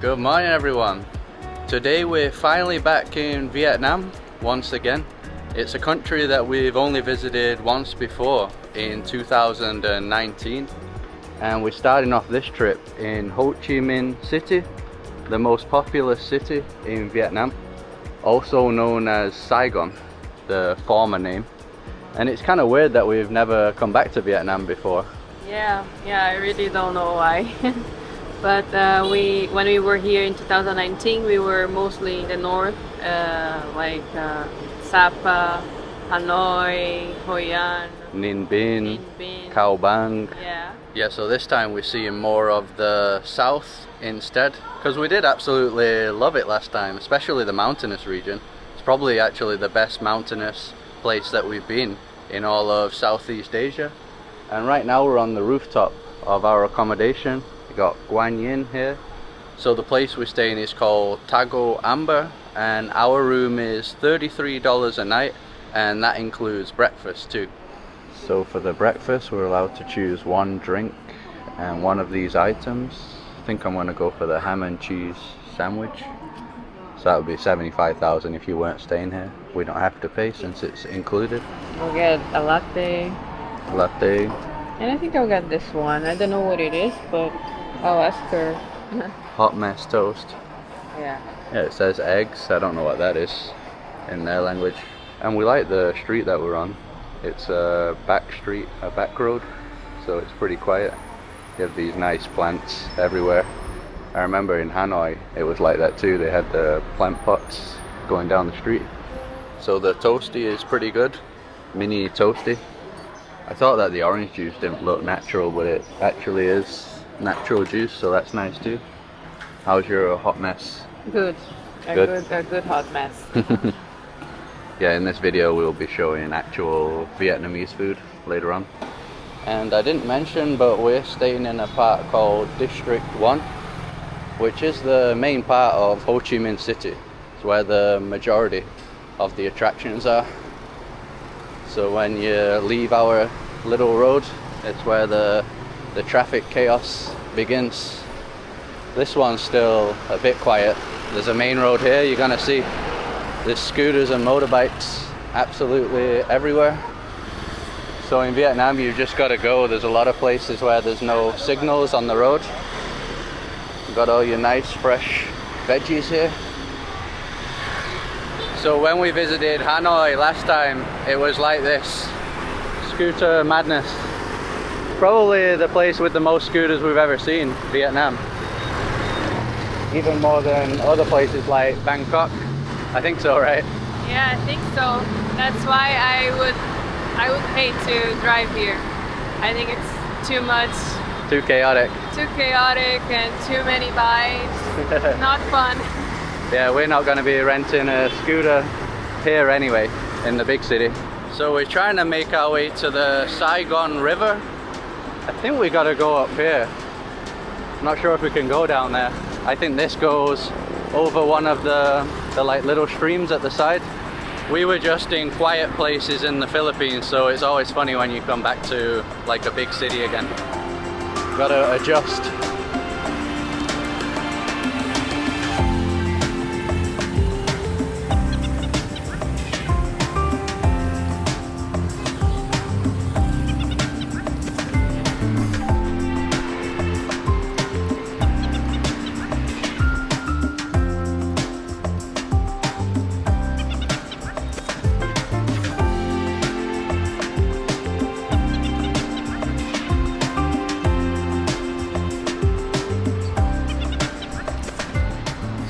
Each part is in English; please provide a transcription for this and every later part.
Good morning everyone. Today we're finally back in Vietnam once again. It's a country that we've only visited once before in 2019, and we're starting off this trip in Ho Chi Minh City, the most populous city in Vietnam, also known as Saigon, the former name. And it's kind of weird that we've never come back to Vietnam before. Yeah, I really don't know why. But when we were here in 2019, we were mostly in the north, like Sapa, Hanoi, Hoi An, Ninh Binh, Cao Bang. Yeah, so this time we're seeing more of the south instead, because we did absolutely love it last time, especially the mountainous region. It's probably actually the best mountainous place that we've been in all of Southeast Asia. And right now we're on the rooftop of our accommodation. We got Bui Vien here. So the place we're staying is called Tago Amber, and our room is $33 a night, and that includes breakfast too. So for the breakfast we're allowed to choose one drink and one of these items. I think I'm gonna go for the ham and cheese sandwich. So that would be 75,000 if you weren't staying here. We don't have to pay since it's included. We'll get a latte. Latte. And I think I'll get this one. I don't know what it is, but I'll ask her. Hot mess toast. Yeah, it says eggs. I don't know what that is in their language. And we like the street that we're on. It's a back street, a back road, so it's pretty quiet. You have these nice plants everywhere. I remember in Hanoi it was like that too. They had the plant pots going down the street. So the toasty is pretty good. Mini toasty. I thought that the orange juice didn't look natural, but it actually is natural juice, so that's nice too. How's your hot mess? Good. A good hot mess. Yeah, in this video we'll be showing actual Vietnamese food later on. And I didn't mention, but we're staying in a part called District 1, which is the main part of Ho Chi Minh City. It's where the majority of the attractions are. So when you leave our little road, it's where the traffic chaos begins. This one's still a bit quiet. There's a main road here, you're gonna see there's scooters and motorbikes absolutely everywhere. So in Vietnam you've just gotta go. There's a lot of places where there's no signals on the road. You've got all your nice fresh veggies here. So when we visited Hanoi last time, it was like this. Scooter madness. Probably the place with the most scooters we've ever seen, Vietnam. Even more than other places like Bangkok. I think so, right? Yeah, I think so. That's why I would hate to drive here. I think it's too much. Too chaotic. Too chaotic and too many bikes. Not fun. Yeah, we're not going to be renting a scooter here anyway, in the big city. So we're trying to make our way to the Saigon River. I think we got to go up here. I'm not sure if we can go down there. I think this goes over one of the like little streams at the side. We were just in quiet places in the Philippines, so it's always funny when you come back to like a big city again. Gotta adjust.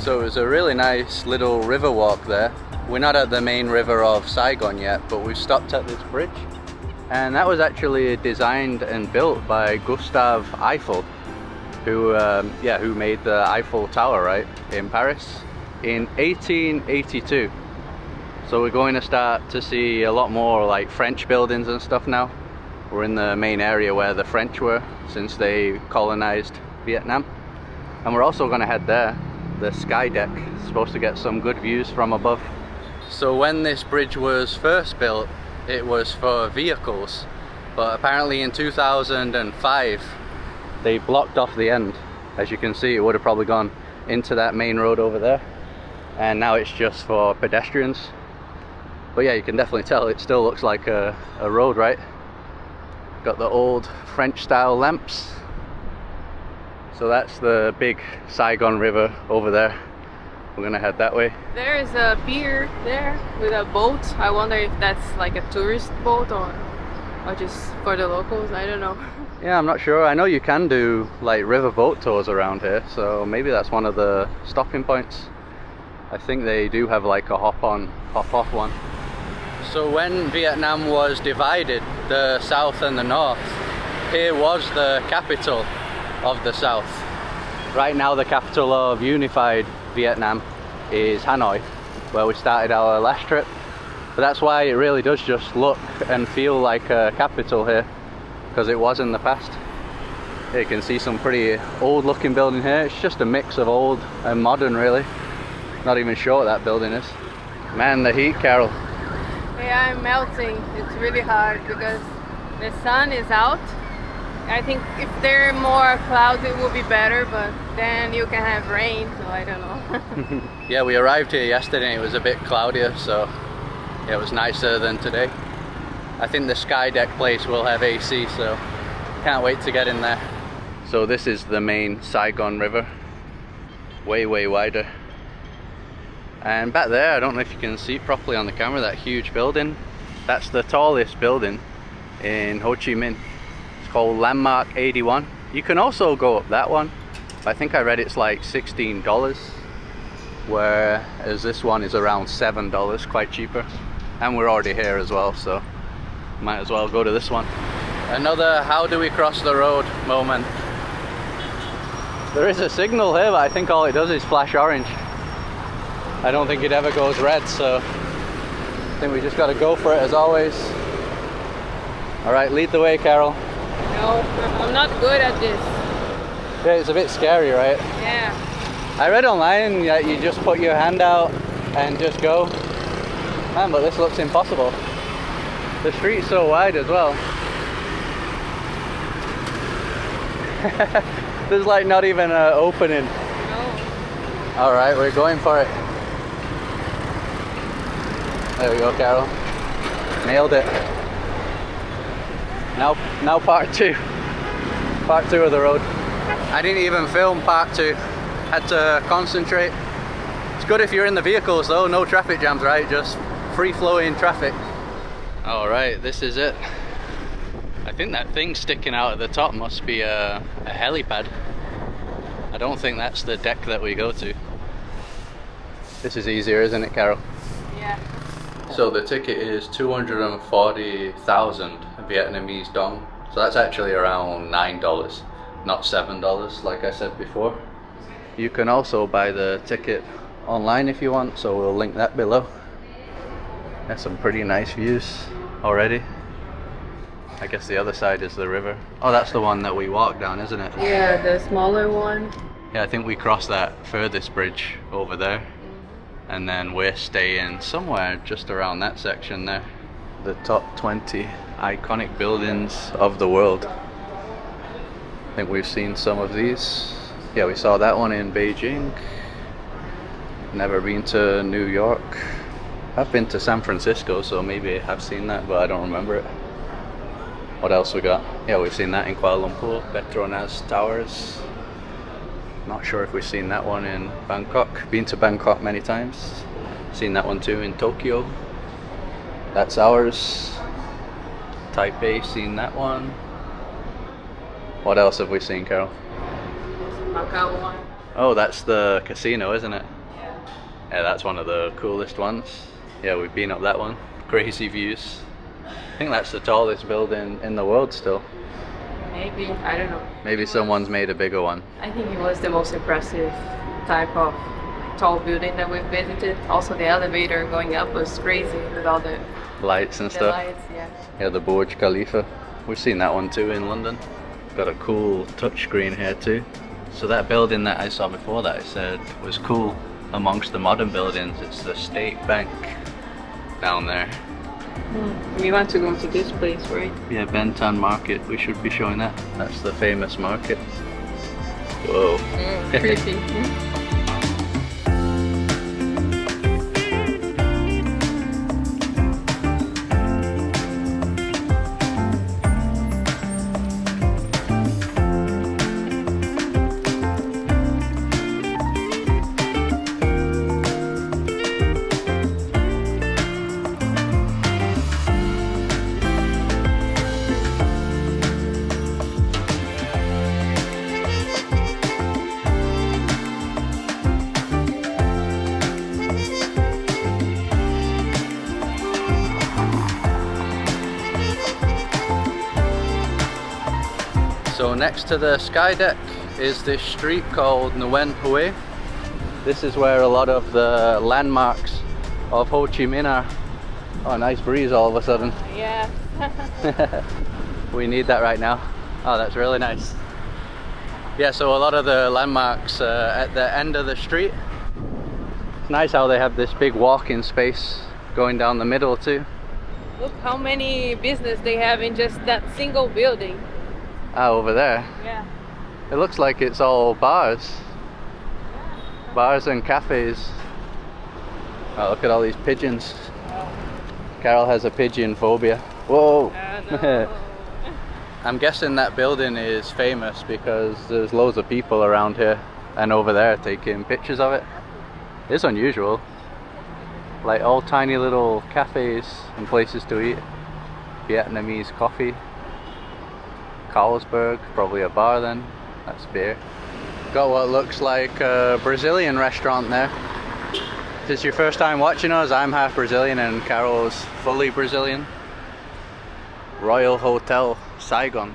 So it was a really nice little river walk there. We're not at the main river of Saigon yet, but we've stopped at this bridge. And that was actually designed and built by Gustave Eiffel, who made the Eiffel Tower, right, in Paris in 1882. So we're going to start to see a lot more like French buildings and stuff now. We're in the main area where the French were since they colonized Vietnam. And we're also going to head there. The Skydeck. Supposed to get some good views from above. So when this bridge was first built, it was for vehicles, but apparently in 2005 they blocked off the end. As you can see, it would have probably gone into that main road over there, and now it's just for pedestrians. But yeah, you can definitely tell it still looks like a road, right? Got the old French style lamps. So that's the big Saigon River over there. We're gonna head that way. There is a pier there with a boat. I wonder if that's like a tourist boat or just for the locals. I don't know. Yeah, I'm not sure. I know you can do like river boat tours around here, so maybe that's one of the stopping points. I think they do have like a hop on, hop off one. So when Vietnam was divided, the south and the north, here was the capital of the south. Right now the capital of unified Vietnam is Hanoi, where we started our last trip. But that's why it really does just look and feel like a capital here, because it was in the past. You can see some pretty old looking building here. It's just a mix of old and modern really. Not even sure what that building is. Man, the heat, Carol. Yeah, I'm melting. It's really hard because the sun is out. I think if there are more clouds it will be better, but then you can have rain, so I don't know. Yeah, we arrived here yesterday and it was a bit cloudier, so yeah, it was nicer than today. I think the Skydeck place will have AC, so can't wait to get in there. So this is the main Saigon River. Way wider. And back there, I don't know if you can see properly on the camera, that huge building. That's the tallest building in Ho Chi Minh. It's called Landmark 81. You can also go up that one. I think I read it's like $16, whereas this one is around $7, quite cheaper. And we're already here as well, so might as well go to this one. Another how do we cross the road moment. There is a signal here, but I think all it does is flash orange. I don't think it ever goes red, so I think we just got to go for it as always. Alright, lead the way, Carol. No, I'm not good at this. Yeah, it's a bit scary, right? Yeah. I read online that you just put your hand out and just go. Man, but this looks impossible. The street's so wide as well. There's like not even an opening. No. Alright, we're going for it. There we go, Carol. Nailed it. Now part two. Part two of the road. I didn't even film part two. Had to concentrate. It's good if you're in the vehicles though, no traffic jams, right? Just free flowing traffic. Alright, this is it. I think that thing sticking out at the top must be a helipad. I don't think that's the deck that we go to. This is easier, isn't it, Carol? Yeah. So the ticket is 240,000 Vietnamese dong. So that's actually around $9, not $7 like I said before. You can also buy the ticket online if you want, so we'll link that below. That's some pretty nice views already. I guess the other side is the river. Oh, that's the one that we walked down, isn't it? Yeah, the smaller one. Yeah, I think we crossed that furthest bridge over there. And then we're staying somewhere just around that section there. The top 20 iconic buildings of the world. I think we've seen some of these. Yeah, we saw that one in Beijing. Never been to New York. I've been to San Francisco, so maybe I've seen that, but I don't remember it. What else we got? Yeah, we've seen that in Kuala Lumpur, Petronas Towers. Not sure if we've seen that one in Bangkok. Been to Bangkok many times. Seen that one too in Tokyo. That's ours. Taipei, seen that one. What else have we seen, Carol? Macau one. Oh, that's the casino, isn't it? Yeah. Yeah, that's one of the coolest ones. Yeah, we've been up that one. Crazy views. I think that's the tallest building in the world still. Maybe, I don't know. Maybe someone's made a bigger one. I think it was the most impressive type of tall building that we've visited. Also the elevator going up was crazy with all the lights and stuff. Lights, yeah. Yeah, the Burj Khalifa. We've seen that one too in London. Got a cool touchscreen here too. So that building that I saw before that I said was cool amongst the modern buildings, it's the State Bank down there. We want to go to this place, right? Yeah, Thanh Market. We should be showing that. That's the famous market. Whoa. Creepy. So next to the Skydeck is this street called Nguyen Hue. This is where a lot of the landmarks of Ho Chi Minh are. Oh, nice breeze all of a sudden. Yeah. We need that right now. Oh, that's really nice. Yeah, so a lot of the landmarks at the end of the street. It's nice how they have this big walking space going down the middle too. Look how many business they have in just that single building. Ah, over there. Yeah. It looks like it's all bars. Bars and cafes. Oh, look at all these pigeons. Carol has a pigeon phobia. Whoa! No. I'm guessing that building is famous because there's loads of people around here and over there taking pictures of it. It's unusual. Like all tiny little cafes and places to eat. Vietnamese coffee. Carlsberg, probably a bar then. That's beer. Got what looks like a Brazilian restaurant there. If this is your first time watching us, I'm half Brazilian and Carol's fully Brazilian. Royal Hotel, Saigon.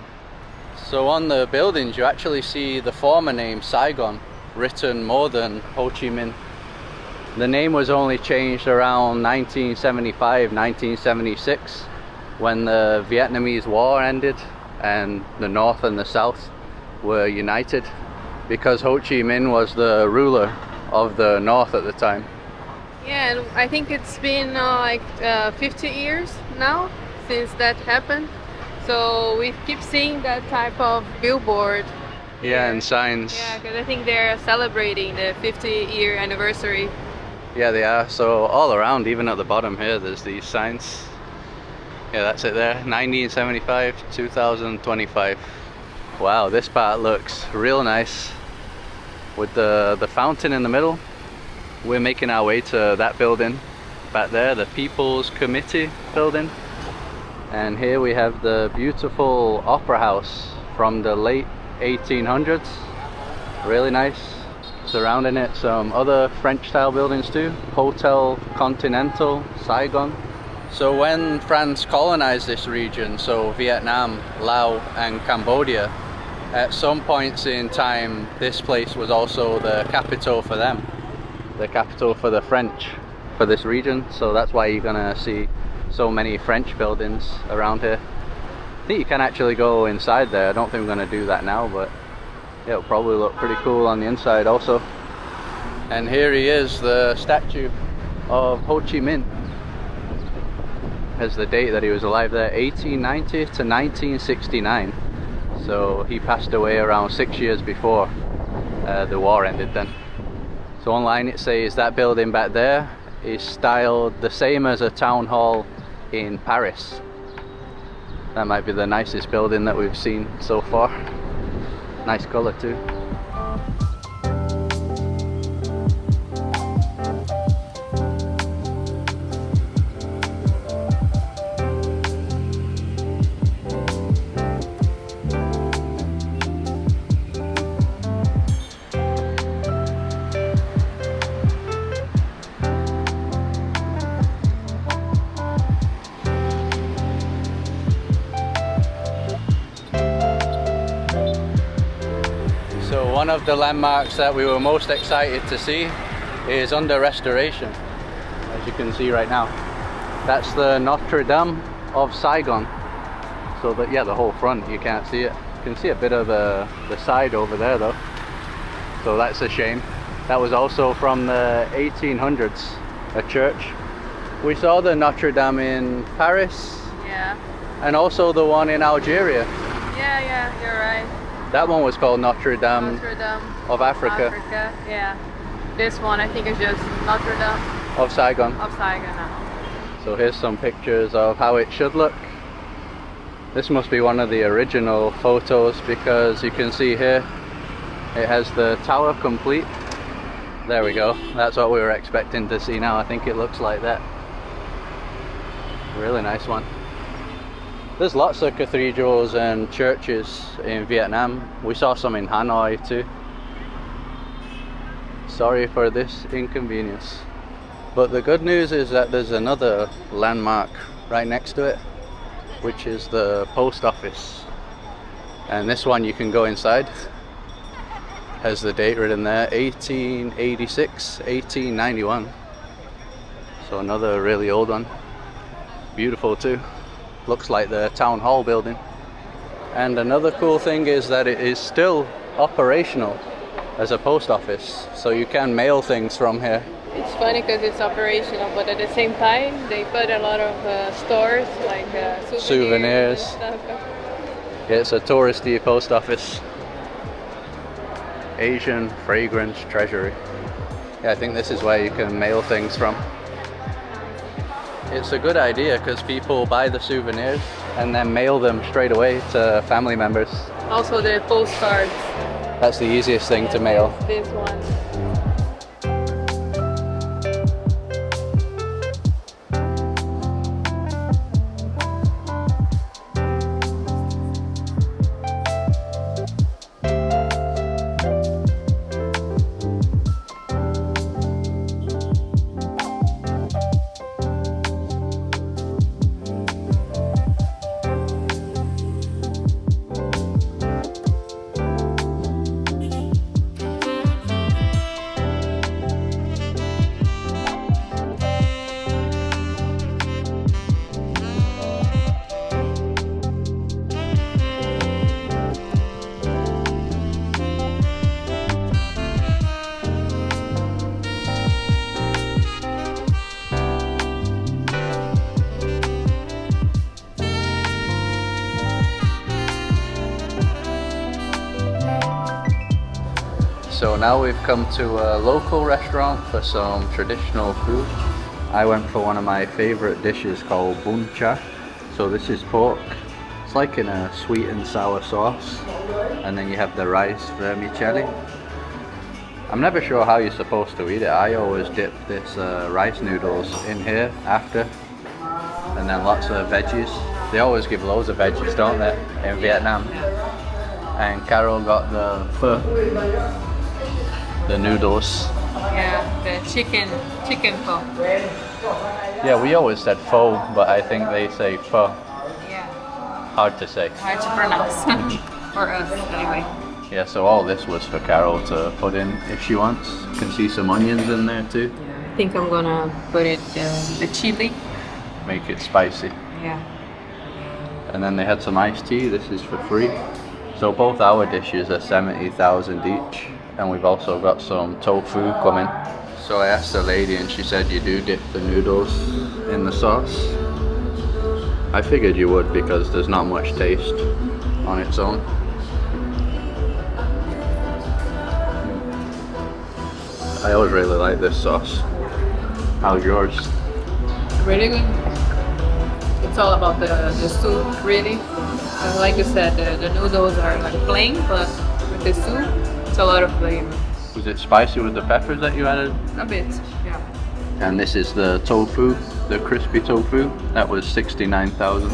So on the buildings you actually see the former name Saigon written more than Ho Chi Minh. The name was only changed around 1975, 1976 when the Vietnamese War ended and the North and the South were united because Ho Chi Minh was the ruler of the North at the time. Yeah, and I think it's been 50 years now since that happened. So we keep seeing that type of billboard. Yeah, and signs. Yeah, because I think they're celebrating the 50-year anniversary. Yeah, they are. So all around, even at the bottom here, there's these signs. Yeah, that's it there. 1975, 2025. Wow, this part looks real nice. With the fountain in the middle. We're making our way to that building. Back there, the People's Committee building. And here we have the beautiful opera house from the late 1800s. Really nice. Surrounding it, some other French style buildings too. Hotel Continental, Saigon. So when France colonized this region, so Vietnam, Laos and Cambodia, at some points in time this place was also the capital for them. The capital for the French for this region. So that's why you're gonna see so many French buildings around here. I think you can actually go inside there. I don't think we're going to do that now, but it'll probably look pretty cool on the inside also. And here he is, the statue of Ho Chi Minh. Has the date that he was alive there, 1890 to 1969. So he passed away around 6 years before the war ended then. So online it says that building back there is styled the same as a town hall in Paris. That might be the nicest building that we've seen so far. Nice colour too. One of the landmarks that we were most excited to see is under restoration, as you can see right now. That's the Notre Dame of Saigon. So that, yeah, the whole front, you can't see it. You can see a bit of the side over there though. So that's a shame. That was also from the 1800s, a church. We saw the Notre Dame in Paris. Yeah. And also the one in Algeria. Yeah, you're right. That one was called Notre Dame, of Africa. Yeah. This one I think is just Notre Dame of Saigon. Of Saigon now. So here's some pictures of how it should look. This must be one of the original photos because you can see here it has the tower complete. There we go. That's what we were expecting to see now. I think it looks like that. Really nice one. There's lots of cathedrals and churches in Vietnam. We saw some in Hanoi too. Sorry for this inconvenience. But the good news is that there's another landmark right next to it, which is the post office. And this one you can go inside. Has the date written there, 1886, 1891. So another really old one. Beautiful too. Looks like the town hall building. And another cool thing is that it is still operational as a post office. So you can mail things from here. It's funny because it's operational, but at the same time they put a lot of stores like souvenirs. And stuff. Yeah, it's a touristy post office. Asian Fragrance Treasury. Yeah, I think this is where you can mail things from. It's a good idea because people buy the souvenirs and then mail them straight away to family members. Also the postcards. That's the easiest thing to mail. This one. So now we've come to a local restaurant for some traditional food. I went for one of my favorite dishes called bun cha. So this is pork. It's like in a sweet and sour sauce. And then you have the rice vermicelli. I'm never sure how you're supposed to eat it. I always dip this rice noodles in here after. And then lots of veggies. They always give loads of veggies, don't they, in Vietnam? And Carol got the pho. The noodles. Yeah, the chicken pho. Yeah, we always said pho, but I think they say pho. Yeah. Hard to say. Hard to pronounce. For us, anyway. Yeah, so all this was for Carol to put in if she wants. You can see some onions in there too. Yeah, I think I'm gonna put it the chili. Make it spicy. Yeah. And then they had some iced tea. This is for free. So both our dishes are 70,000 each. And we've also got some tofu coming. So I asked the lady and she said you do dip the noodles in the sauce. I figured you would because there's not much taste on its own. I always really like this sauce. How's yours? Really good. It's all about the soup, really. Like you said, the noodles are like plain, but with the soup, it's a lot of flavor. Was it spicy with the peppers that you added? A bit, yeah. And this is the tofu, the crispy tofu. That was 69,000.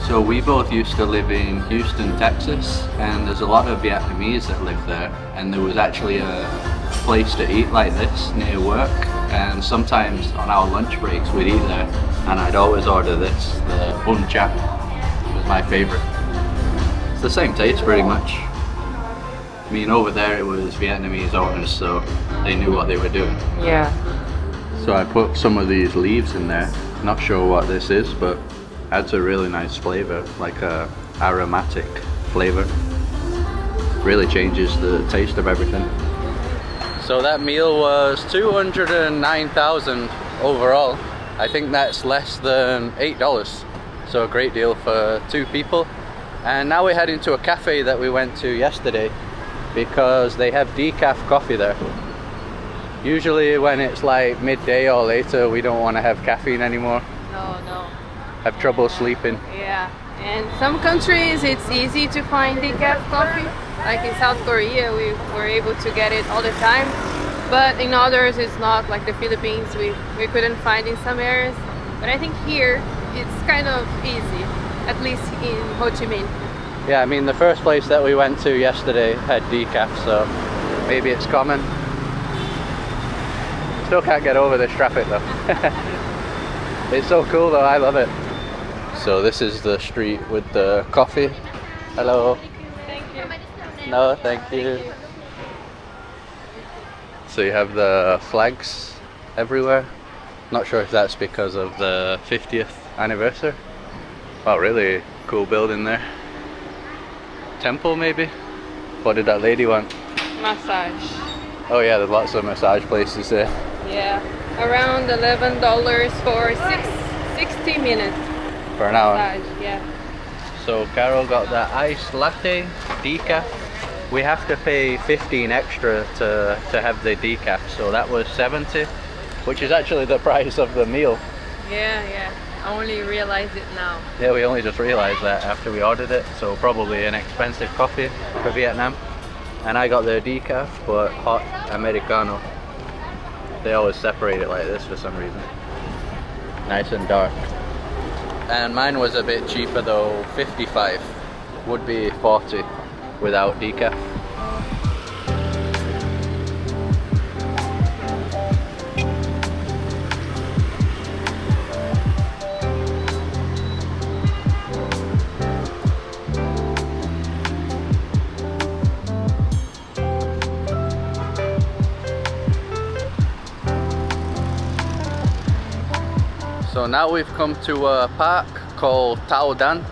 So we both used to live in Houston, Texas, and there's a lot of Vietnamese that live there. And there was actually a place to eat like this near work. And sometimes on our lunch breaks we'd eat there. And I'd always order this, the bun cha. It was my favorite. It's the same taste pretty much. I mean, over there it was Vietnamese owners, so they knew what they were doing. Yeah. So I put some of these leaves in there. Not sure what this is, but adds a really nice flavor, like a aromatic flavor. Really changes the taste of everything. So that meal was 209,000 overall. I think that's less than $8. So a great deal for two people. And now we're heading to a cafe that we went to yesterday, because they have decaf coffee there. Usually when it's like midday or later, we don't want to have caffeine anymore. No. Have trouble sleeping. Yeah, and some countries it's easy to find decaf coffee. Like in South Korea, we were able to get it all the time. But in others, it's not. Like the Philippines, we couldn't find in some areas. But I think here, it's kind of easy, at least in Ho Chi Minh. Yeah, I mean the first place that we went to yesterday had decaf, so maybe it's common. Still can't get over this traffic though. It's so cool though, I love it. So this is the street with the coffee. Hello. No, thank you. So you have the flags everywhere. Not sure if that's because of the 50th anniversary. Wow, really cool building there. Temple maybe? What did that lady want? Massage. Oh yeah, there's lots of massage places there. Yeah, around $11 for 60 minutes. For an hour? Massage, yeah. So Carol got the iced latte, decaf. We have to pay 15 extra to have the decaf, so that was 70, which is actually the price of the meal. Yeah. I only realized it now. Yeah, we only just realized that after we ordered it, so probably an expensive coffee for Vietnam. And I got the decaf, but hot Americano. They always separate it like this for some reason. Nice and dark. And mine was a bit cheaper though, 55. Would be 40 without decaf. So now we've come to a park called Tao Dan.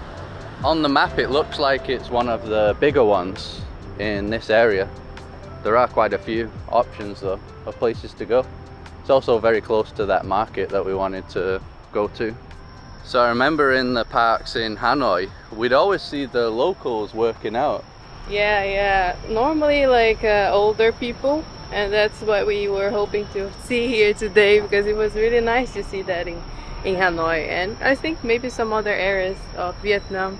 On the map it looks like it's one of the bigger ones in this area. There are quite a few options though of places to go. It's also very close to that market that we wanted to go to. So I remember in the parks in Hanoi, we'd always see the locals working out. Yeah. Normally like older people, and that's what we were hoping to see here today, because it was really nice to see that in Hanoi, and I think maybe some other areas of Vietnam,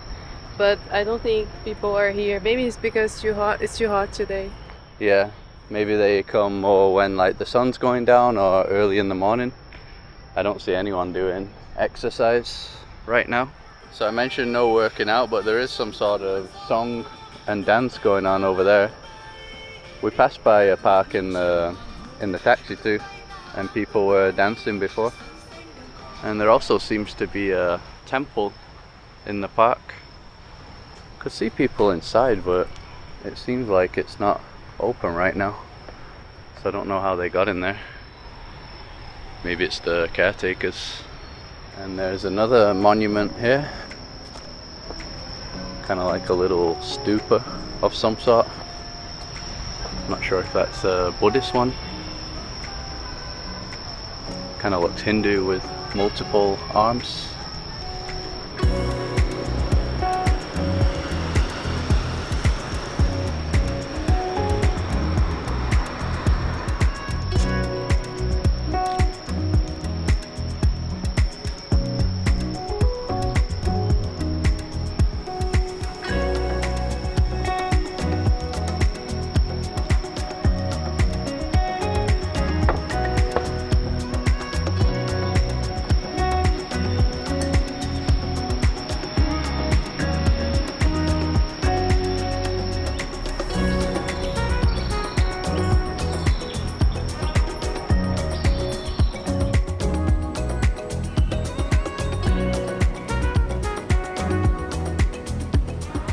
but I don't think people are here. Maybe it's because it's too hot today. Yeah, maybe they come more when like the sun's going down or early in the morning. I don't see anyone doing exercise right now. So I mentioned no working out, but there is some sort of song and dance going on over there. We passed by a park in the taxi too, and people were dancing before. And there also seems to be a temple in the park. Could see people inside, but it seems like it's not open right now. So I don't know how they got in there. Maybe it's the caretakers. And there's another monument here. Kind of like a little stupa of some sort. I'm not sure if that's a Buddhist one. Kind of looks Hindu with multiple arms.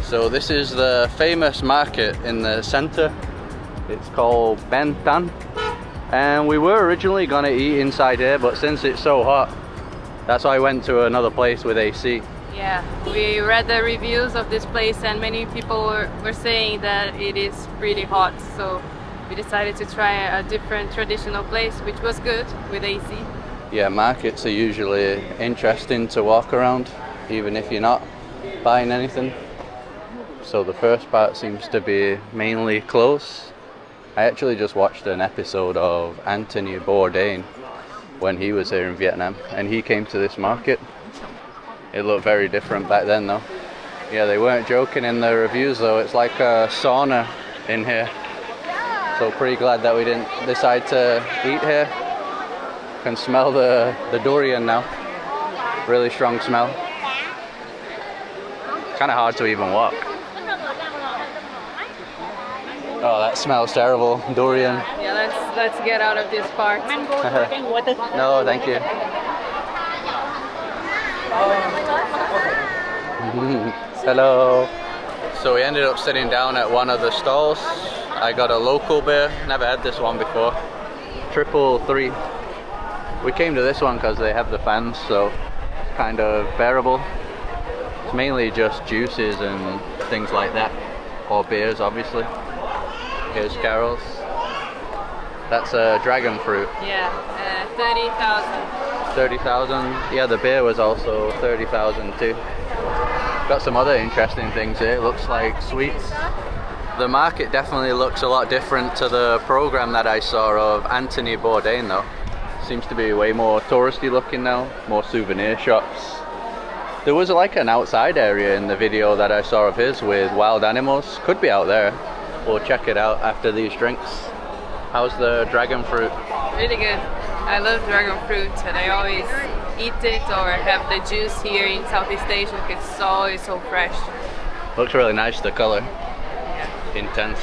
So this is the famous market in the center. It's called Ben Tan. And we were originally gonna eat inside here, but since it's so hot, that's why I went to another place with AC. Yeah, we read the reviews of this place and many people were saying that it is pretty hot, so we decided to try a different traditional place, which was good with AC. Yeah, markets are usually interesting to walk around, even if you're not buying anything. So the first part seems to be mainly clothes. I actually just watched an episode of Anthony Bourdain when he was here in Vietnam, and he came to this market. It looked very different back then though. Yeah, they weren't joking in the reviews though. It's like a sauna in here. So pretty glad that we didn't decide to eat here. Can smell the durian now. Really strong smell. Kind of hard to even walk. Oh, that smells terrible. Durian. Yeah, let's get out of this park. No, thank you. Hello. So we ended up sitting down at one of the stalls. I got a local beer, never had this one before. 333. We came to this one because they have the fans, so it's kind of bearable. It's mainly just juices and things like that, or beers obviously. Here's Carol's. That's a dragon fruit. Yeah, 30,000. 30,000. Yeah, the beer was also 30,000 too. Got some other interesting things here. It looks like sweets. The market definitely looks a lot different to the program that I saw of Anthony Bourdain though. Seems to be way more touristy looking now, more souvenir shops. There was like an outside area in the video that I saw of his with wild animals. Could be out there. We'll check it out after these drinks. How's the dragon fruit? Really good. I love dragon fruit and I always eat it or have the juice here in Southeast Asia because it's always so fresh. Looks really nice, the color. Yeah. Intense.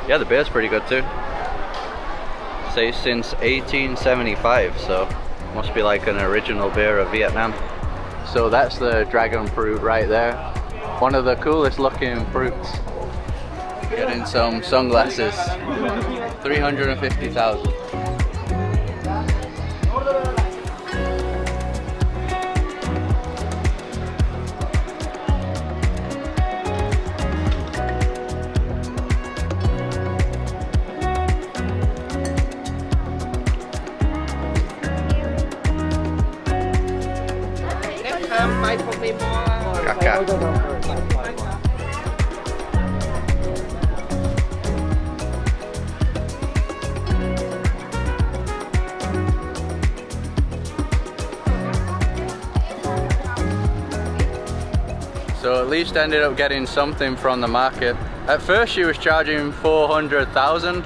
Yeah, the beer's pretty good too. Says since 1875, so must be like an original beer of Vietnam. So that's the dragon fruit right there. One of the coolest looking fruits. Getting some sunglasses. 350,000. Kakak. So at least ended up getting something from the market. At first she was charging 400,000.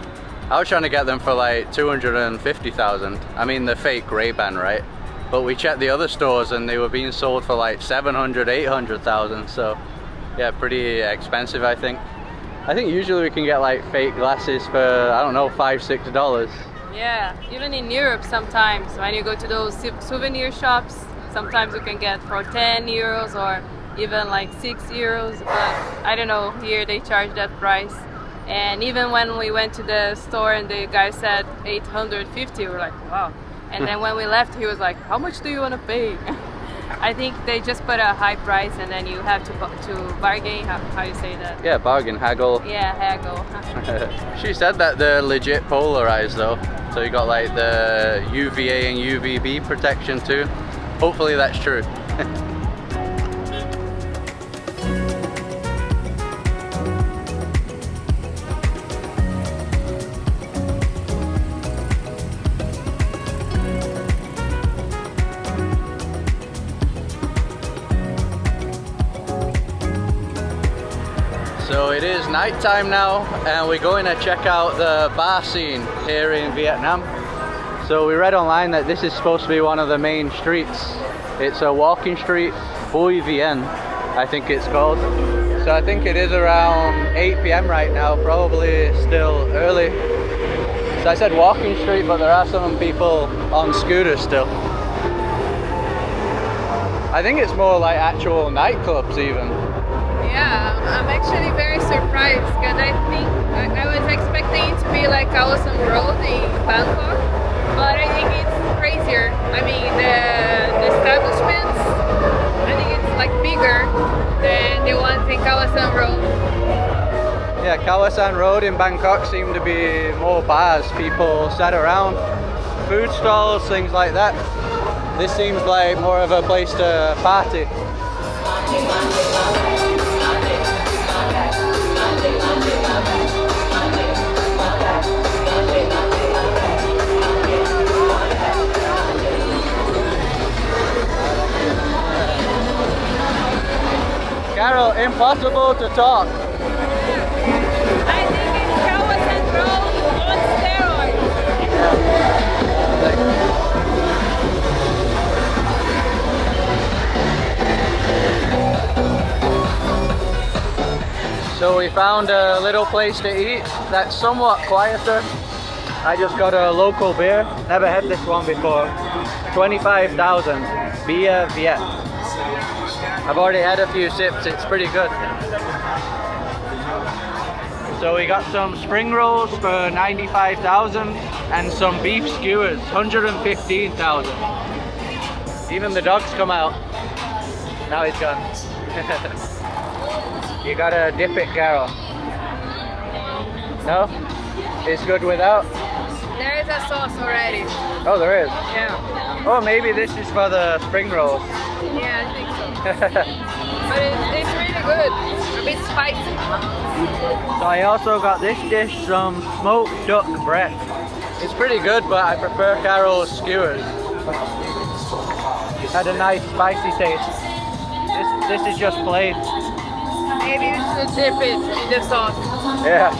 I was trying to get them for like 250,000. I mean the fake Ray-Ban, right? But we checked the other stores and they were being sold for like 700, 800,000. So yeah, pretty expensive I think. I think usually we can get like fake glasses for, I don't know, $5, $6. Yeah, even in Europe sometimes when you go to those souvenir shops, sometimes you can get for 10 euros or even like 6 euros, but I don't know, here they charge that price. And even when we went to the store and the guy said 850, we were like, wow. And then when we left, he was like, how much do you want to pay? I think they just put a high price and then you have to bargain, how you say that? Yeah, bargain, haggle. Yeah, haggle. She said that they're legit polarized though. So you got like the UVA and UVB protection too. Hopefully that's true. So it is nighttime now and we're going to check out the bar scene here in Vietnam. So we read online that this is supposed to be one of the main streets. It's a walking street, Bui Vien, I think it's called. So I think it is around 8 PM right now, probably still early. So I said walking street, but there are some people on scooters still. I think it's more like actual nightclubs even. Yeah, I'm actually very surprised because I think I was expecting it to be like Khao San Road in Bangkok, but I think it's crazier. I mean, the establishments, I think it's like bigger than the ones in Khao San Road. Yeah, Khao San Road in Bangkok seem to be more bars, people sat around, food stalls, things like that. This seems like more of a place to party. Carol, impossible to talk. I think it's Khao San Road on steroids. So we found a little place to eat that's somewhat quieter. I just got a local beer. Never had this one before. 25,000. Bui Vien. I've already had a few sips, it's pretty good. So we got some spring rolls for 95,000 and some beef skewers, 115,000. Even the dogs come out. Now he's gone. You gotta dip it, Carol. No? It's good without? There is a sauce already. Oh, there is? Yeah. Oh, maybe this is for the spring rolls. Yeah, I think so. But it's really good. A bit spicy. So I also got this dish, some smoked duck breast. It's pretty good, but I prefer Carol's skewers. Had a nice spicy taste. This is just plain. Maybe you should dip it in the sauce. Yeah.